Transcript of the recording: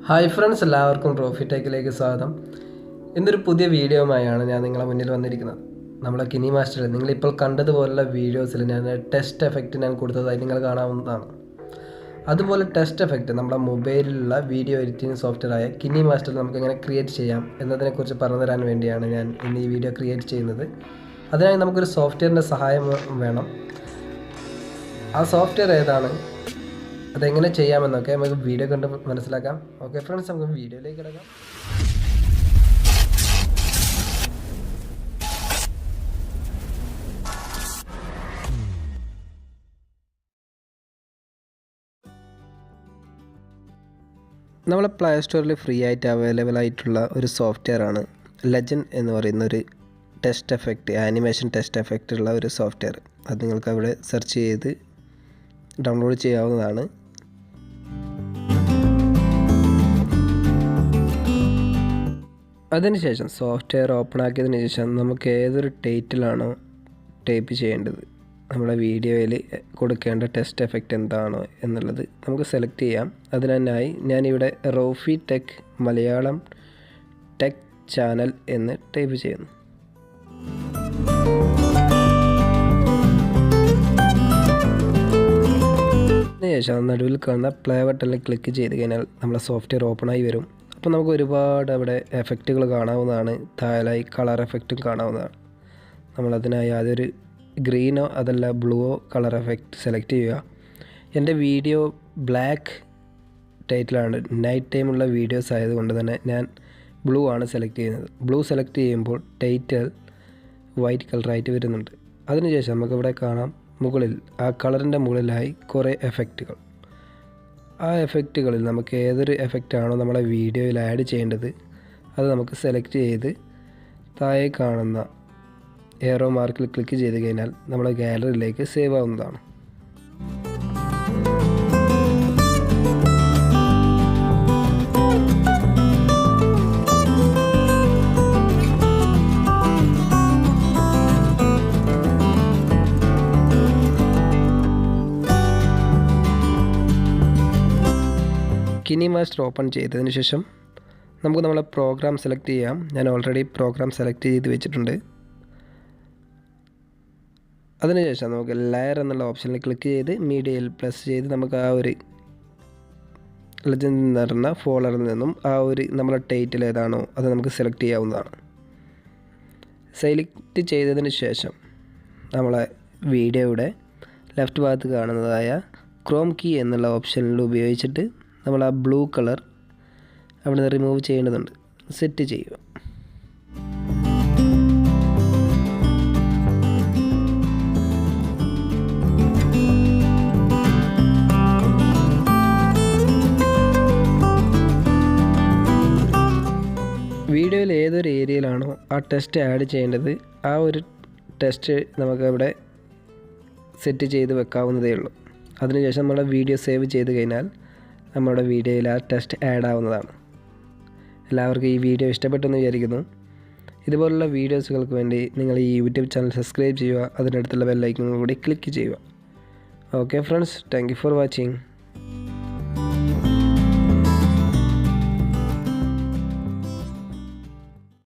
Hi friends, എല്ലാവർക്കും profit ടെക്കിലേക്ക് സ്വാഗതം. ഇന്നൊരു പുതിയ വീഡിയോയുമായാണ് ഞാൻ നിങ്ങളെ മുന്നിൽ വന്നിരിക്കുന്നത്. നമ്മളെ കിനി മാസ്റ്ററിൽ നിങ്ങളിപ്പോൾ കണ്ടതുപോലുള്ള വീഡിയോസിൽ ഞാൻ ടെസ്റ്റ് എഫക്റ്റ് ഞാൻ കൊടുത്തതായി നിങ്ങൾ കാണാവുന്നതാണ്. അതുപോലെ ടെസ്റ്റ് എഫക്റ്റ് നമ്മുടെ മൊബൈലിലുള്ള വീഡിയോ എഡിറ്റിംഗ് സോഫ്റ്റ്വെയറായ കിനി മാസ്റ്ററിൽ നമുക്ക് എങ്ങനെ ക്രിയേറ്റ് ചെയ്യാം എന്നതിനെക്കുറിച്ച് പറഞ്ഞു തരാൻ വേണ്ടിയാണ് ഞാൻ ഇന്ന് ഈ വീഡിയോ ക്രിയേറ്റ് ചെയ്യുന്നത്. അതിനായി നമുക്കൊരു സോഫ്റ്റ്വെയറിൻ്റെ സഹായം വേണം. ആ സോഫ്റ്റ്വെയർ ഏതാണ്, അതെങ്ങനെ ചെയ്യാമെന്നൊക്കെ നമുക്ക് വീഡിയോ കണ്ട് മനസ്സിലാക്കാം. ഓക്കെ ഫ്രണ്ട്സ്, നമുക്ക് വീഡിയോയിലേക്ക് കിടക്കാം. നമ്മളെ പ്ലേ സ്റ്റോറിൽ ഫ്രീ ആയിട്ട് അവൈലബിൾ ആയിട്ടുള്ള ഒരു സോഫ്റ്റ്വെയറാണ് ലെജൻഡ് എന്ന് പറയുന്നൊരു test effect, animation test effect ഉള്ള ഒരു സോഫ്റ്റ്വെയർ. അത് നിങ്ങൾക്ക് അവിടെ സെർച്ച് ചെയ്ത് ഡൗൺലോഡ് ചെയ്യാവുന്നതാണ്. അതിനുശേഷം സോഫ്റ്റ്വെയർ ഓപ്പൺ ആക്കിയതിന് ശേഷം നമുക്ക് ഏതൊരു ടൈറ്റിലാണോ ടൈപ്പ് ചെയ്യേണ്ടത്, നമ്മുടെ വീഡിയോയിൽ കൊടുക്കേണ്ട ടെസ്റ്റ് എഫക്റ്റ് എന്താണോ എന്നുള്ളത് നമുക്ക് സെലക്ട് ചെയ്യാം. അതിനായി ഞാനിവിടെ റോഫി ടെക് മലയാളം ടെക് ചാനൽ എന്ന് ടൈപ്പ് ചെയ്യുന്നു. അതിനുശേഷം നടുവിൽ കാണുന്ന പ്ലേ ബട്ടണിൽ ക്ലിക്ക് ചെയ്ത് കഴിഞ്ഞാൽ നമ്മളെ സോഫ്റ്റ്വെയർ ഓപ്പണായി വരും. അപ്പോൾ നമുക്ക് ഒരുപാട് അവിടെ എഫക്റ്റുകൾ കാണാവുന്നതാണ്. താഴെയായി കളർ എഫക്റ്റും കാണാവുന്നതാണ്. നമ്മളതിനായി അതൊരു ഗ്രീനോ അതല്ല ബ്ലൂവോ കളർ എഫക്റ്റ് സെലക്ട് ചെയ്യുക. എൻ്റെ വീഡിയോ ബ്ലാക്ക് ടൈറ്റിലാണ്, നൈറ്റ് ടൈമുള്ള വീഡിയോസ് ആയതുകൊണ്ട് തന്നെ ഞാൻ ബ്ലൂ ആണ് സെലക്ട് ചെയ്യുന്നത്. ബ്ലൂ സെലക്ട് ചെയ്യുമ്പോൾ ടൈറ്റിൽ വൈറ്റ് കളറായിട്ട് വരുന്നുണ്ട്. അതിനുശേഷം നമുക്കിവിടെ കാണാം മുകളിൽ ആ കളറിൻ്റെ മുകളിലായി കുറേ എഫക്റ്റുകൾ. ആ എഫക്റ്റുകളിൽ നമുക്ക് ഏതൊരു എഫക്റ്റാണോ നമ്മളെ വീഡിയോയിൽ ആഡ് ചെയ്യേണ്ടത് അത് നമുക്ക് സെലക്ട് ചെയ്ത് താഴെ കാണുന്ന ഏറോ മാർക്കിൽ ക്ലിക്ക് ചെയ്ത് കഴിഞ്ഞാൽ നമ്മുടെ ഗാലറിയിലേക്ക് സേവ് ആവുന്നതാണ്. കിനി മാസ്റ്റർ ഓപ്പൺ ചെയ്തതിന് ശേഷം നമുക്ക് നമ്മളെ പ്രോഗ്രാം സെലക്ട് ചെയ്യാം. ഞാൻ ഓൾറെഡി പ്രോഗ്രാം സെലക്ട് ചെയ്ത് വെച്ചിട്ടുണ്ട്. അതിനുശേഷം നമുക്ക് ലെയർ എന്നുള്ള ഓപ്ഷനിൽ ക്ലിക്ക് ചെയ്ത് മീഡിയയിൽ പ്ലസ് ചെയ്ത് നമുക്ക് ആ ഒരു ലെജൻഡ് എന്ന് പറഞ്ഞ ഫോൾഡറിൽ നിന്നും ആ ഒരു നമ്മളെ ടൈറ്റിൽ ഏതാണോ അത് നമുക്ക് സെലക്ട് ചെയ്യാവുന്നതാണ്. സെലക്ട് ചെയ്തതിന് ശേഷം നമ്മളെ വീഡിയോയുടെ ലെഫ്റ്റ് ഭാഗത്ത് കാണുന്നതായ ക്രോം കീ എന്നുള്ള ഓപ്ഷനിൽ ഉപയോഗിച്ചിട്ട് നമ്മൾ ആ ബ്ലൂ കളർ അവിടെ നിന്ന് റിമൂവ് ചെയ്യേണ്ടതുണ്ട്. സെറ്റ് ചെയ്യുക. വീഡിയോയിൽ ഏതൊരു ഏരിയയിലാണോ ആ ടെസ്റ്റ് ആഡ് ചെയ്യേണ്ടത് ആ ഒരു ടെസ്റ്റ് നമുക്കവിടെ സെറ്റ് ചെയ്ത് വെക്കാവുന്നതേ ഉള്ളൂ. അതിനുശേഷം നമ്മുടെ വീഡിയോ സേവ് ചെയ്ത് കഴിഞ്ഞാൽ നമ്മുടെ വീഡിയോയിൽ ആ ടെസ്റ്റ് ആഡ് ആവുന്നതാണ്. എല്ലാവർക്കും ഈ വീഡിയോ ഇഷ്ടപ്പെട്ടെന്ന് വിചാരിക്കുന്നു. ഇതുപോലുള്ള വീഡിയോസുകൾക്ക് വേണ്ടി നിങ്ങൾ ഈ യൂട്യൂബ് ചാനൽ സബ്സ്ക്രൈബ് ചെയ്യുക. അതിനടുത്തുള്ള ബെൽ ഐക്കൺ കൂടി ക്ലിക്ക് ചെയ്യുക. Okay friends, thank you for watching.